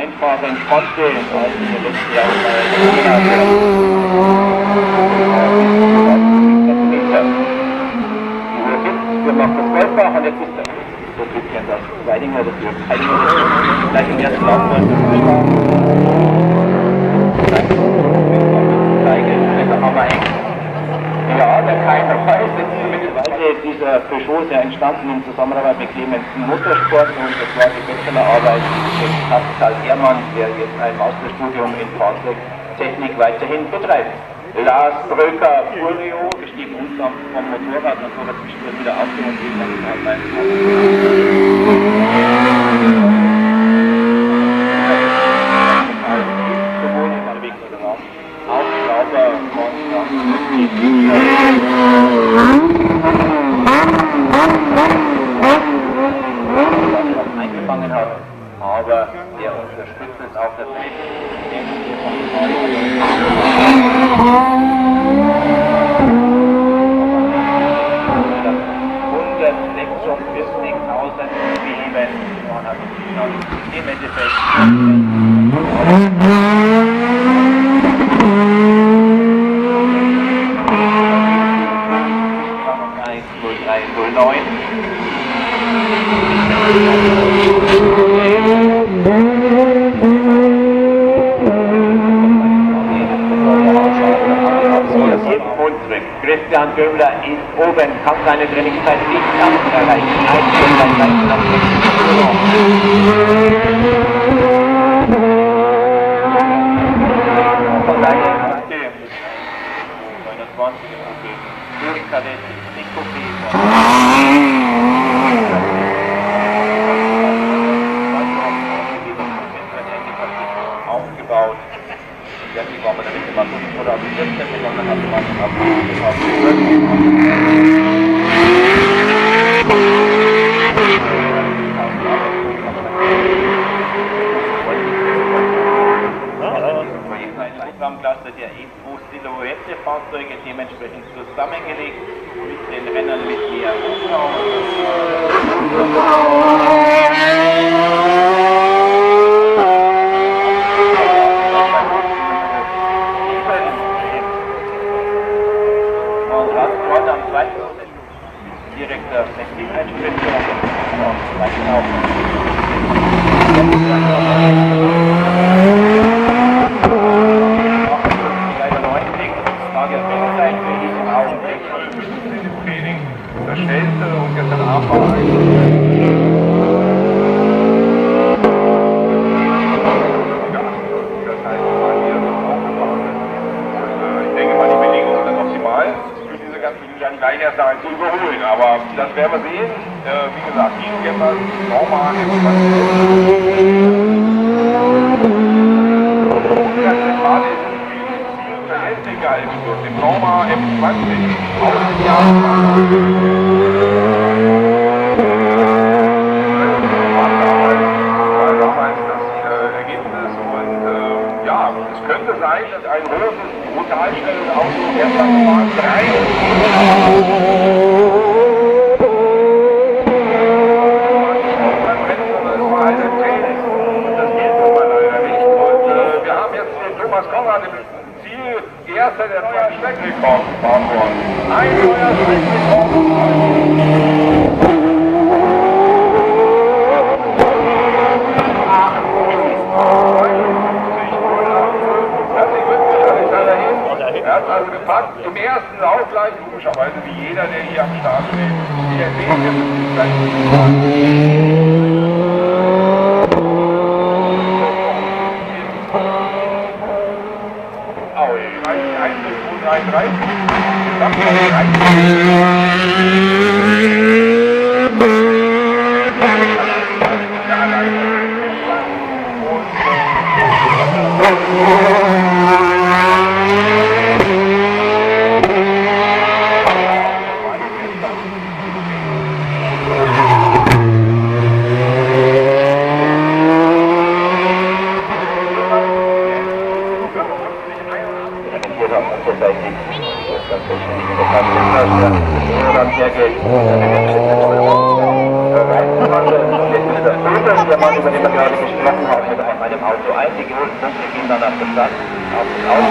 Rennfahrerin konnte, als in den letzten Jahren wir machen das Goldbach und jetzt ist der so bisschen das Weidinger, das wird gleich im ersten Lauf ja, der keiner weiß, dieser Peugeot ist ja entstanden in Zusammenarbeit mit Clemens Motorsport und das war die Bachelorarbeit von Pascal Hermann, der jetzt ein Masterstudium in Fahrzeugtechnik weiterhin betreibt. Lars Bröker, Romeo, gestiegen unten vom Motorrad und wurde zwischendurch wieder aufgehoben und gegen den Arbeiten. Sowohl im Unterwegs oder Raum, auch sauber von eingefangen hat, aber der unterstützt es auch der Feld. 146.000 Beben im Endeffekt. 1:03:09. Christian Göbler ist oben, kann seine Trainingszeit nicht ganz erreichen. Von daher 29 durch Kadett nicht so viel. Aufgebaut. Irgendwie war man damit immer 5 oder 14 begonnen hat, man Programmklasse der E2-Silhouette-Fahrzeuge dementsprechend zusammengelegt mit den Rennern mit mehr Hubraum. Direkter Benzineinspritzer und gleich auch. Training das schnellste und gestern Abend war gleich erst daran zu überholen, aber das werden wir sehen. Wie gesagt, diesen gestern normal im dem Norma M20 aus dem Jahr damals das Ergebnis und ja, es könnte sein, dass ein großes, brutal schnelles Auto gestern mal 3 Koller im Ziel, erster der neue Streckenrekord gefahren worden. Ein neuer Streckenrekord. Herzlich glücklich, alles dahin. Er hat also gepackt, im ersten Lauf gleich, logischerweise wie jeder, der hier am Start steht. Der Weg ist gleich der Mann, über den wir gerade gesprochen haben, mit einem Auto ein. Die geholten Punkte gehen dann auf der Stadt, auf das Auto.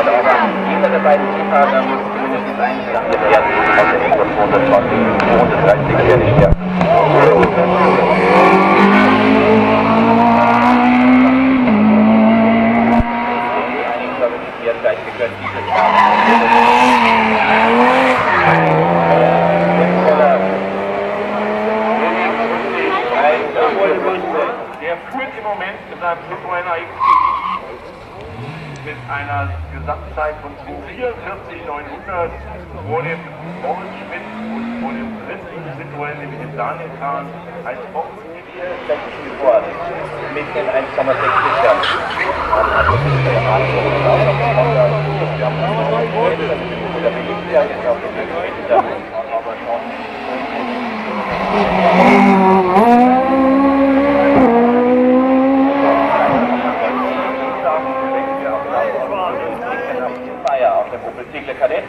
Aber jeder der beiden Teampartner muss zumindest eines Landes werden, auf der Rekord 220, 230 Pferdestärke. Der führt im Moment in seinem Flugreiner mit einer Gesamtzeit von 44,900 vor dem Moritz Schmidt und vor dem dritten Citroën, nämlich dem Daniel Kahn, als Boxengewehr vor mit den 1,6 Litern. Auf dem Opel Ziegler Kadett.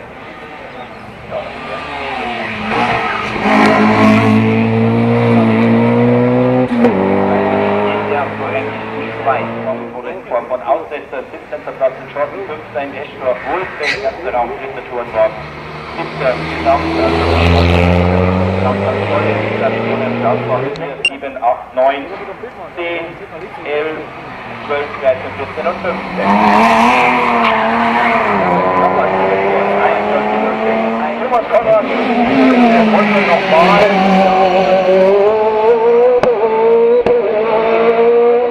Von Aussetzer, 17. Platz in Schotten, 5. in Eschdorf, Wohlfeld, 1. Raum, 3. Tourenwagen, 7. Gesamt, 7, 8, 9, 10, 11, 12, 13, 14 und 15. Thomas Koller, der wollte nochmal.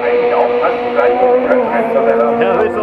eigentlich aufpassen, gleich können, Osella. Ja, willst du